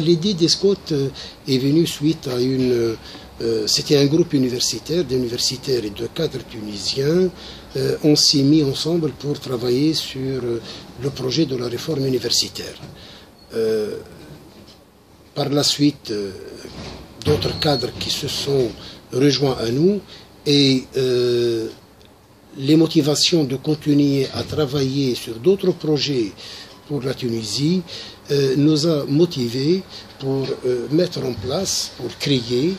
l'idée des Scouts est venue suite à une... C'était un groupe universitaire, d'universitaires et de cadres tunisiens. On s'est mis ensemble pour travailler sur le projet de la réforme universitaire. Par la suite, d'autres cadres qui se sont rejoints à nous et les motivations de continuer à travailler sur d'autres projets pour la Tunisie nous a motivés pour mettre en place, pour créer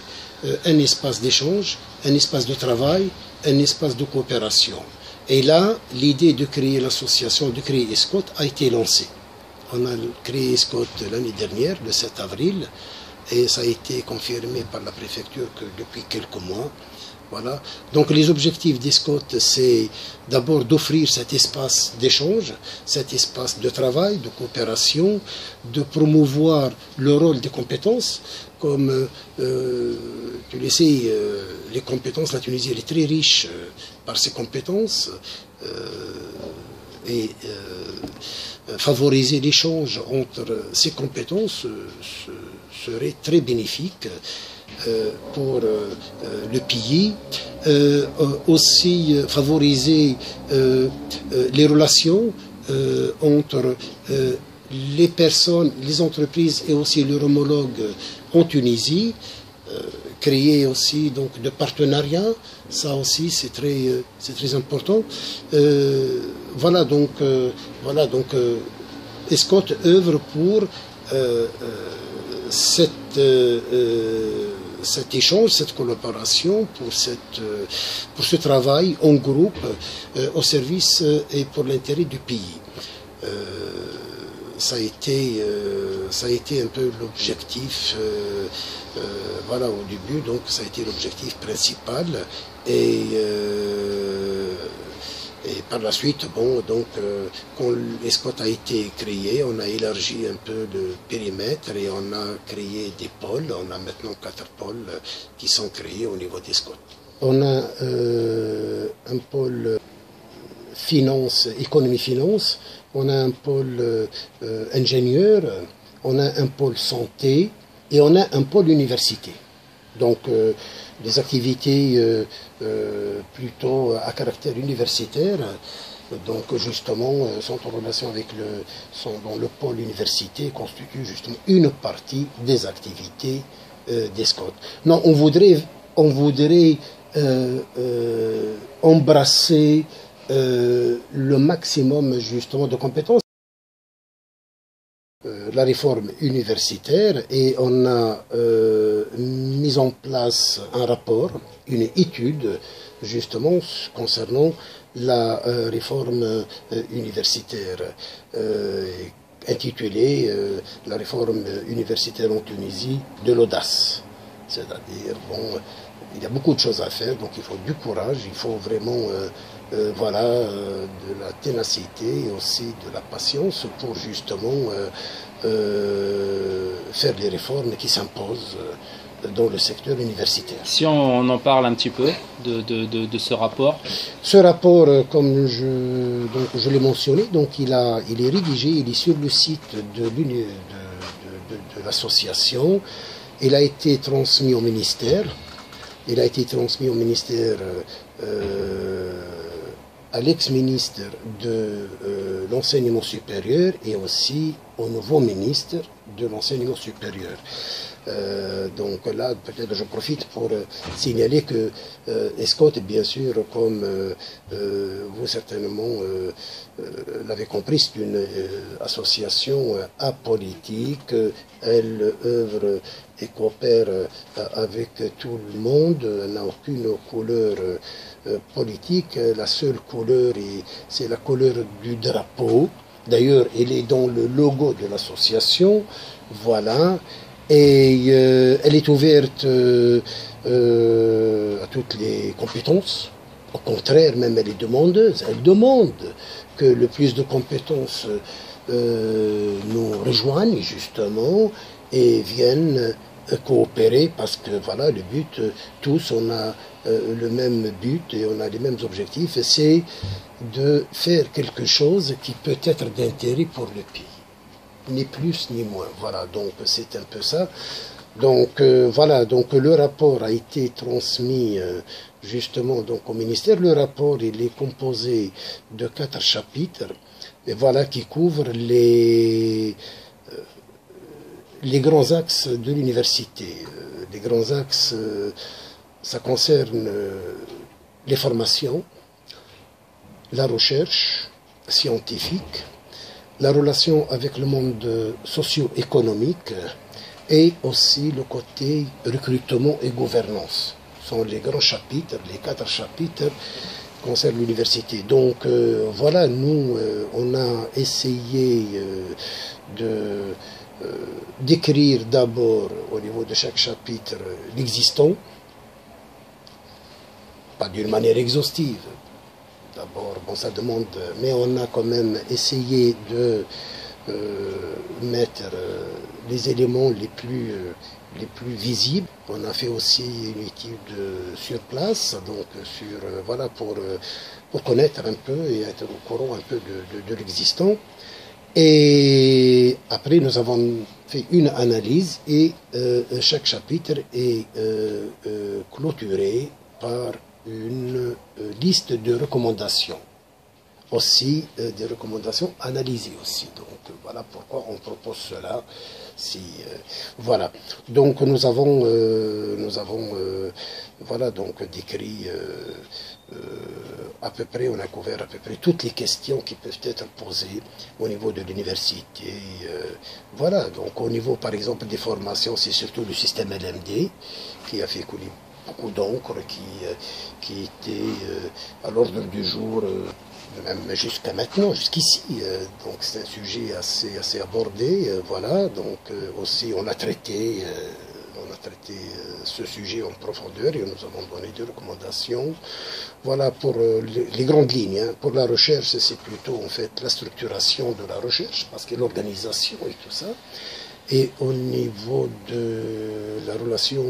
un espace d'échange, un espace de travail, un espace de coopération. Et là, l'idée de créer l'association, de créer ESCOT a été lancée. On a créé ESCOT l'année dernière, le 7 avril, et ça a été confirmé par la préfecture que depuis quelques mois. Voilà. Donc les objectifs d'ESCOT, c'est d'abord d'offrir cet espace d'échange, cet espace de travail, de coopération, de promouvoir le rôle des compétences. Comme tu le sais, les compétences, la Tunisie elle est très riche par ses compétences et favoriser l'échange entre ces compétences serait très bénéfique pour le pays. Aussi favoriser les relations entre les personnes, les entreprises et aussi leurs homologues en Tunisie, créer aussi donc de partenariats, ça aussi c'est très important. Voilà donc ESCOT œuvre pour cet échange, cette collaboration, pour ce travail en groupe au service et pour l'intérêt du pays. Ça a été un peu l'objectif, voilà, au début, donc ça a été l'objectif principal, et par la suite, bon, donc, quand l'ESCOT a été créé, on a élargi un peu le périmètre et on a créé des pôles. On a maintenant 4 pôles qui sont créés au niveau d'ESCOT. On a un pôle finance, économie-finance, on a un pôle ingénieur, on a un pôle santé et on a un pôle université. Donc, des activités plutôt à caractère universitaire, donc justement sont en relation avec dont le pôle université constitue justement une partie des activités d'ESCOT. Non, on voudrait embrasser le maximum justement de compétences. La réforme universitaire et on a mis en place un rapport, une étude justement concernant la réforme universitaire intitulée la réforme universitaire en Tunisie de l'audace. C'est-à-dire, bon, il y a beaucoup de choses à faire, donc il faut du courage, il faut vraiment voilà, de la ténacité et aussi de la patience pour justement faire les réformes qui s'imposent dans le secteur universitaire. Si on en parle un petit peu de ce rapport. Ce rapport, comme je l'ai mentionné, donc il est rédigé, il est sur le site de l'association. Il a été transmis au ministère. Il a été transmis au ministère à l'ex-ministre de l'enseignement supérieur et aussi au nouveau ministre de l'enseignement supérieur. Donc là, peut-être je profite pour signaler que ESCOT, bien sûr, comme vous certainement l'avez compris, c'est une association apolitique. Elle œuvre et coopère avec tout le monde. Elle n'a aucune couleur politique. La seule couleur, c'est la couleur du drapeau. D'ailleurs, elle est dans le logo de l'association. Voilà. Et elle est ouverte à toutes les compétences. Au contraire, même elle est demandeuse. Elle demande que le plus de compétences nous rejoignent justement et viennent coopérer parce que voilà, le but, tous on a le même but et on a les mêmes objectifs, c'est de faire quelque chose qui peut être d'intérêt pour le pays. ni plus ni moins. Voilà, donc c'est un peu ça. Donc voilà, donc le rapport a été transmis justement donc au ministère. Le rapport il est composé de 4 chapitres, et voilà qui couvrent les grands axes de l'université. Les grands axes, ça concerne les formations, la recherche scientifique, la relation avec le monde socio-économique et aussi le côté recrutement et gouvernance. Ce sont les grands chapitres, les 4 chapitres qui concernent l'université. Donc voilà, nous, on a essayé d'écrire d'abord au niveau de chaque chapitre l'existant, pas d'une manière exhaustive. D'abord, bon, ça demande, mais on a quand même essayé de mettre les éléments les plus visibles. On a fait aussi une étude sur place, donc voilà, pour connaître un peu et être au courant un peu de l'existant. Et après, nous avons fait une analyse et chaque chapitre est clôturé par une liste de recommandations. Aussi des recommandations analysées aussi. Donc voilà pourquoi on propose cela. Voilà. Donc nous avons voilà donc décrit à peu près, on a couvert à peu près toutes les questions qui peuvent être posées au niveau de l'université. Voilà. Donc au niveau par exemple des formations, c'est surtout le système LMD qui a fait couler beaucoup d'encre, qui était à l'ordre du jour. Même jusqu'à maintenant, jusqu'ici. Donc c'est un sujet assez abordé. Voilà. Donc aussi on a traité ce sujet en profondeur et nous avons donné des recommandations. Voilà pour les grandes lignes. Hein. Pour la recherche, c'est plutôt en fait la structuration de la recherche, parce que l'organisation et tout ça. Et au niveau de la relation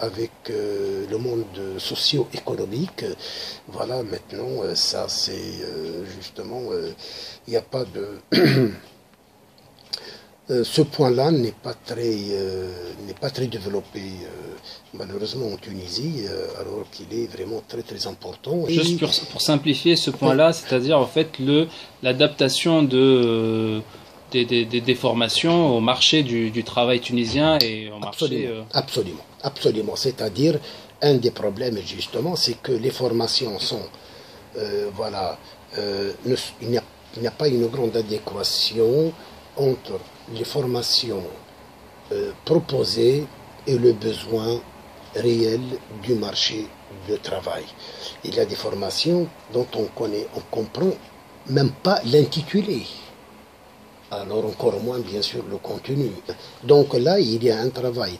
avec le monde socio-économique, voilà, maintenant, ça c'est justement, il n'y a pas de... ce point-là n'est pas très développé, malheureusement en Tunisie, alors qu'il est vraiment très très important. Juste pour simplifier ce point-là, c'est-à-dire en fait l'adaptation des formations au marché du travail tunisien et au marché... Absolument. C'est-à-dire, un des problèmes, justement, c'est que les formations sont... voilà, il n'y a pas une grande adéquation entre les formations proposées et le besoin réel du marché du travail. Il y a des formations dont on comprend même pas l'intitulé. Alors encore moins bien sûr le contenu. Donc là, il y a un travail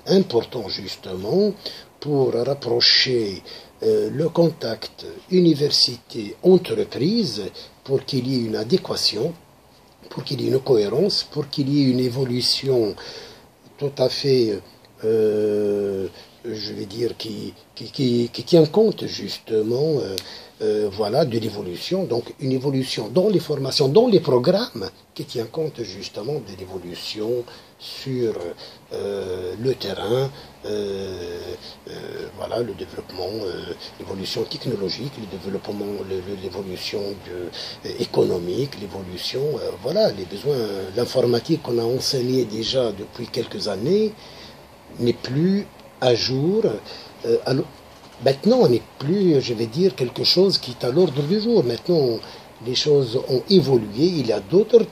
important justement pour rapprocher le contact université-entreprise pour qu'il y ait une adéquation, pour qu'il y ait une cohérence, pour qu'il y ait une évolution tout à fait, je vais dire, qui tient compte justement voilà, de l'évolution, donc une évolution dans les formations, dans les programmes, qui tient compte justement de l'évolution sur le terrain, voilà, le développement, l'évolution technologique, le développement, l'évolution économique, l'évolution, voilà, les besoins, l'informatique qu'on a enseigné déjà depuis quelques années n'est plus à jour. Maintenant, on n'est plus, je vais dire, quelque chose qui est à l'ordre du jour. Maintenant, les choses ont évolué. Il y a d'autres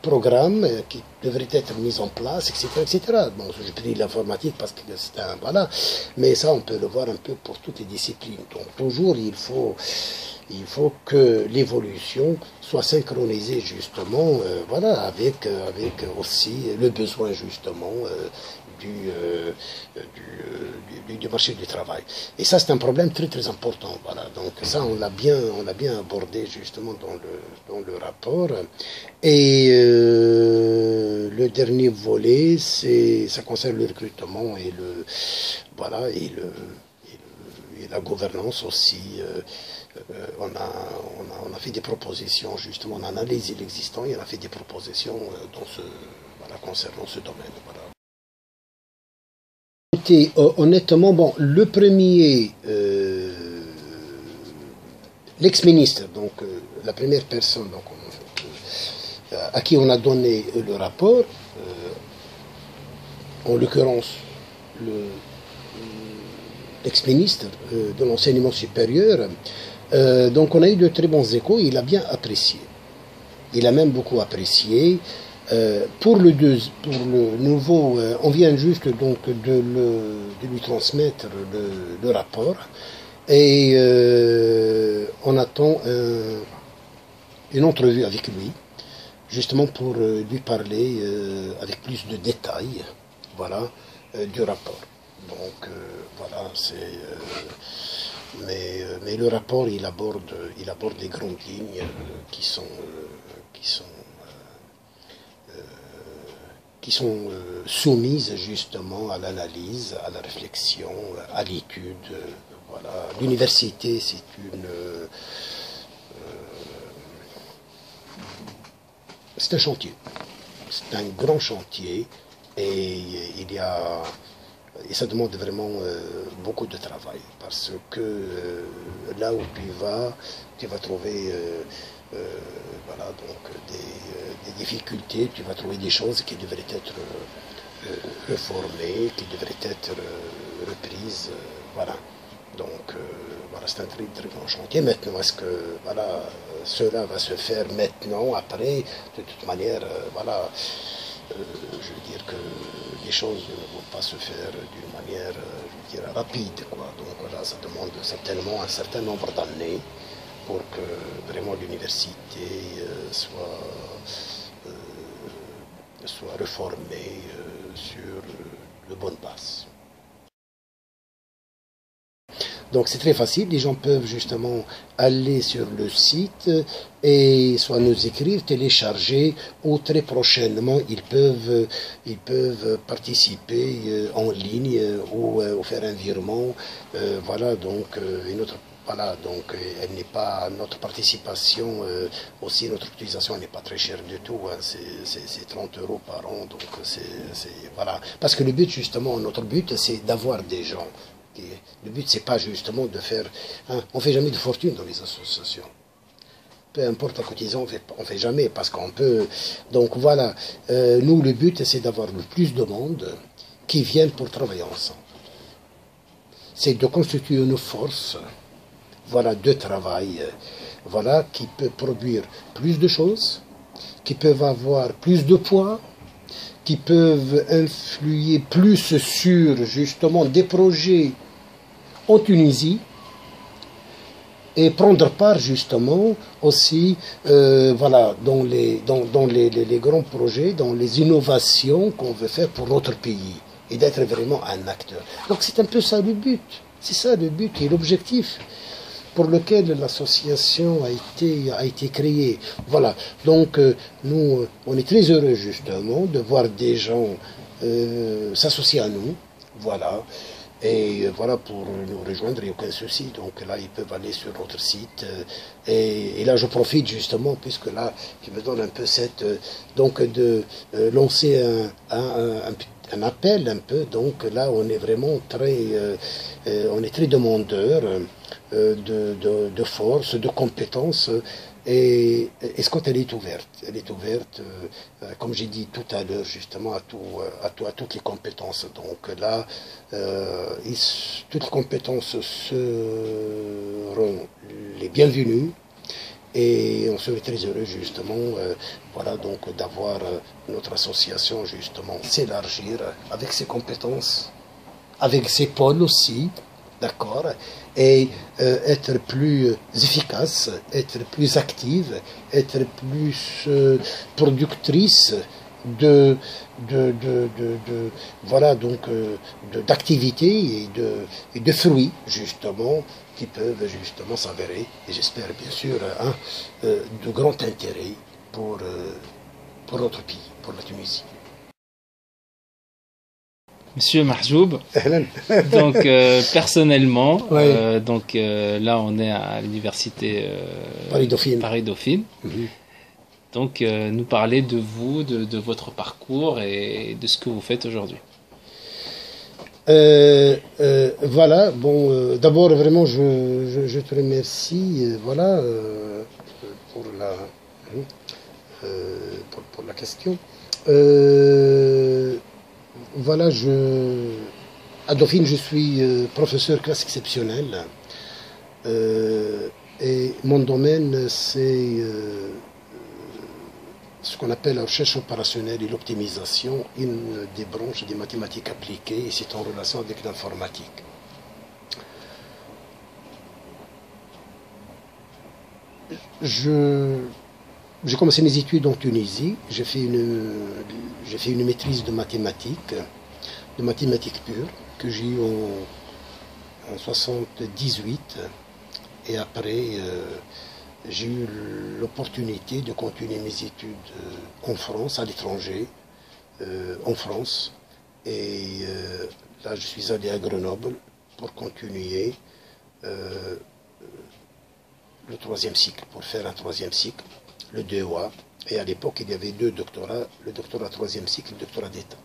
programmes qui devraient être mis en place, etc., etc. Bon, je pris l'informatique parce que c'est un... Voilà. Mais ça, on peut le voir un peu pour toutes les disciplines. Donc, toujours, il faut que l'évolution soit synchronisée, justement, voilà, avec aussi le besoin, justement, du marché du travail. Et ça, c'est un problème très très important. Voilà. Donc ça, on l'a bien abordé justement dans le rapport. Et le dernier volet, ça concerne le recrutement et la gouvernance aussi. On a fait des propositions, justement, on a analysé l'existant et on a fait des propositions voilà, concernant ce domaine. Voilà. Honnêtement, bon, le premier, l'ex-ministre, donc la première personne donc, à qui on a donné le rapport, en l'occurrence l'ex-ministre de l'enseignement supérieur, donc on a eu de très bons échos, il a bien apprécié. Il a même beaucoup apprécié. Pour le nouveau, on vient juste donc de lui transmettre le rapport et on attend une entrevue avec lui, justement pour lui parler avec plus de détails, voilà, du rapport. Donc voilà, c'est mais le rapport il aborde des grandes lignes qui sont soumises justement à l'analyse, à la réflexion, à l'étude. Voilà. L'université, c'est un chantier. C'est un grand chantier et ça demande vraiment beaucoup de travail parce que là où tu vas trouver voilà, donc des difficultés, tu vas trouver des choses qui devraient être reformées, qui devraient être reprises. Voilà. Donc, voilà, c'est un très, très grand chantier. Maintenant, est-ce que voilà, cela va se faire maintenant, après? De toute manière, voilà, je veux dire que les choses ne vont pas se faire d'une manière, je veux dire, rapide, quoi. Donc, voilà, ça demande certainement un certain nombre d'années pour que vraiment l'université soit réformée sur de bonnes bases. Donc c'est très facile, les gens peuvent justement aller sur le site et soit nous écrire, télécharger ou très prochainement ils peuvent participer en ligne ou faire un virement. Voilà donc voilà, donc elle n'est pas, notre participation, aussi notre utilisation n'est pas très chère du tout, hein, c'est 30 € par an, donc voilà. Parce que le but justement, notre but c'est d'avoir des gens. Le but c'est pas justement de faire, hein, on fait jamais de fortune dans les associations. Peu importe la cotisation, on fait jamais parce qu'on peut, donc voilà, nous le but c'est d'avoir le plus de monde qui viennent pour travailler ensemble. C'est de constituer une force, voilà, de travail, voilà, qui peut produire plus de choses, qui peuvent avoir plus de poids, qui peuvent influer plus sur justement des projets en Tunisie et prendre part justement aussi voilà, dans les grands projets, dans les innovations qu'on veut faire pour notre pays et d'être vraiment un acteur. Donc c'est un peu ça le but, c'est ça le but et l'objectif pour lequel l'association a été créée. Voilà, donc nous, on est très heureux justement de voir des gens s'associer à nous, voilà, et voilà, pour nous rejoindre, il n'y a aucun souci, donc là, ils peuvent aller sur notre site, et là, je profite justement, puisque là, je me donne un peu donc de lancer un appel un peu, donc là, on est vraiment on est très demandeur, de force, de compétences, et Scott, elle est ouverte. Elle est ouverte, comme j'ai dit tout à l'heure, justement, à toutes les compétences. Donc là, toutes les compétences seront les bienvenues. Et on serait très heureux, justement, voilà, donc d'avoir notre association, justement, s'élargir avec ses compétences, avec ses pôles aussi, d'accord, et être plus efficace, être plus active, être plus productrice voilà, donc d'activités et de fruits justement qui peuvent justement s'avérer, et j'espère bien sûr de grand intérêt pour notre pays, pour la Tunisie. Monsieur Mahjoub. Donc personnellement, donc là on est à l'université Paris-Dauphine. Donc nous parler de vous, de votre parcours et de ce que vous faites aujourd'hui. Voilà, bon, d'abord vraiment je te remercie, voilà, pour la question. Voilà, à Dauphine, je suis professeur classe exceptionnelle et mon domaine, c'est ce qu'on appelle la recherche opérationnelle et l'optimisation, une des branches des mathématiques appliquées, et c'est en relation avec l'informatique. J'ai commencé mes études en Tunisie, j'ai fait une maîtrise de mathématiques pures, que j'ai eue en 78, et après j'ai eu l'opportunité de continuer mes études en France, à l'étranger, en France, et là je suis allé à Grenoble pour continuer le troisième cycle, pour faire un troisième cycle, le DEA, et à l'époque il y avait deux doctorats, le doctorat troisième cycle et le doctorat d'État.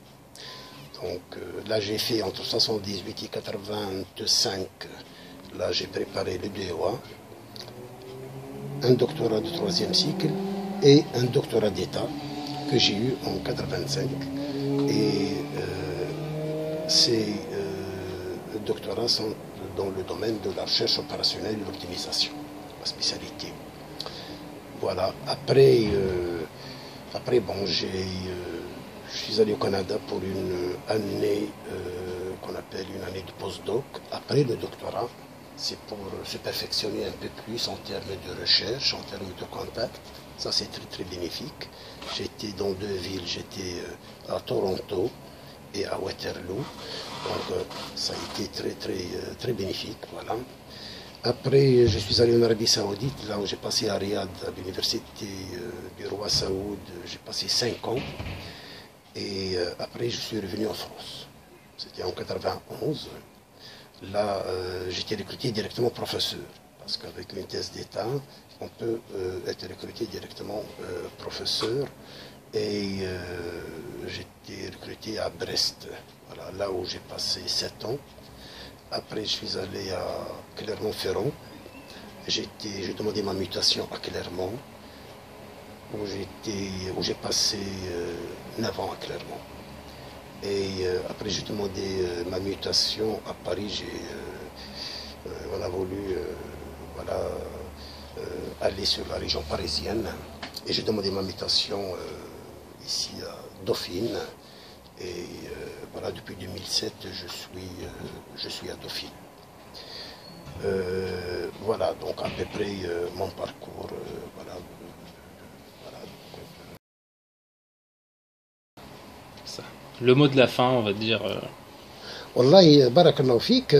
Donc là j'ai fait entre 78 et 85, là j'ai préparé le DEA, un doctorat de troisième cycle et un doctorat d'État que j'ai eu en 85. Et ces doctorats sont dans le domaine de la recherche opérationnelle et de l'optimisation, ma spécialité. Voilà, après bon, je suis allé au Canada pour une année qu'on appelle une année de postdoc. Après le doctorat, c'est pour se perfectionner un peu plus en termes de recherche, en termes de contact. Ça, c'est très, très bénéfique. J'étais dans deux villes, j'étais à Toronto et à Waterloo. Donc, ça a été très, très, très bénéfique. Voilà. Après, je suis allé en Arabie Saoudite, là où j'ai passé à Riyad, à l'université du roi Saoud. J'ai passé 5 ans. Et après, je suis revenu en France. C'était en 91. Là, j'étais recruté directement professeur, parce qu'avec une thèse d'État, on peut être recruté directement professeur. Et j'étais recruté à Brest, voilà, là où j'ai passé 7 ans. Après, je suis allé à Clermont-Ferrand. J'ai demandé ma mutation à Clermont, où j'ai passé 9 ans à Clermont. Et après, j'ai demandé ma mutation à Paris. On a voulu aller sur la région parisienne. Et j'ai demandé ma mutation ici à Dauphine. Et voilà, depuis 2007, je suis à Dauphine. Voilà, donc à peu près mon parcours. Voilà. Ça. Le mot de la fin, on va dire. Wallahi, barakallahu fik.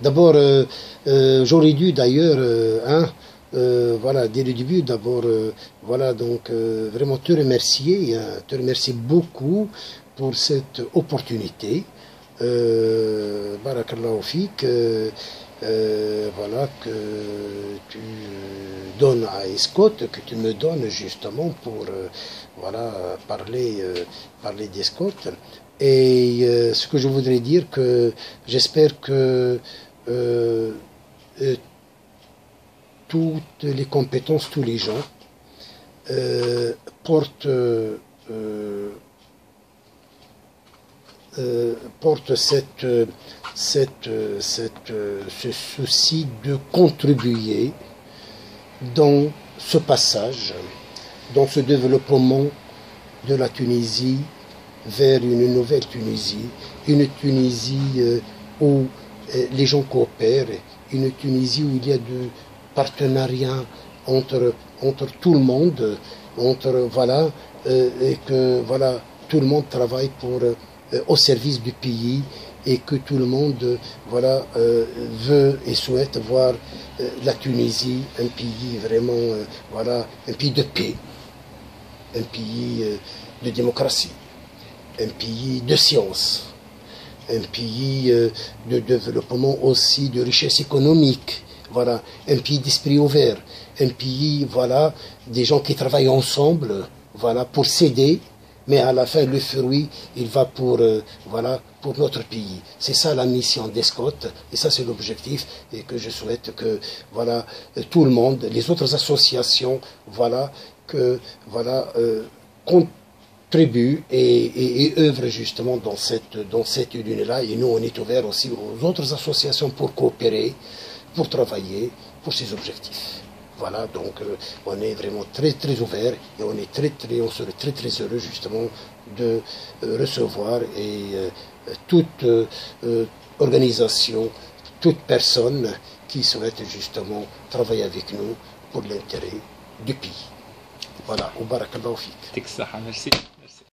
D'abord, j'aurais dû d'ailleurs, voilà, dès le début, d'abord, voilà, donc vraiment te remercier beaucoup pour cette opportunité. Barakallahu fik. Voilà, que tu donnes à Escot, que tu me donnes justement pour voilà, parler d'Escot. Et ce que je voudrais dire, que j'espère que toutes les compétences, tous les gens portent ce souci de contribuer dans ce passage, dans ce développement de la Tunisie vers une nouvelle Tunisie, une Tunisie où les gens coopèrent, une Tunisie où il y a du partenariat entre tout le monde, voilà, et que voilà, tout le monde travaille au service du pays, et que tout le monde voilà, veut et souhaite voir la Tunisie, un pays vraiment, voilà, un pays de paix, un pays de démocratie, un pays de science, un pays de développement aussi, de richesse économique, voilà, un pays d'esprit ouvert, un pays, voilà, des gens qui travaillent ensemble, voilà, pour s'aider, mais à la fin, le fruit, il va pour, voilà, pour notre pays. C'est ça la mission d'ESCOT, et ça c'est l'objectif, et que je souhaite que, voilà, tout le monde, les autres associations, voilà, que, voilà, contribuent et œuvrent justement dans cette ligne-là, et nous on est ouverts aussi aux autres associations pour coopérer, pour travailler, pour ces objectifs. Voilà, donc on est vraiment très très ouvert et on serait très très heureux justement de recevoir et toute organisation, toute personne qui souhaite justement travailler avec nous pour l'intérêt du pays. Voilà, au barakallahu fik. Merci.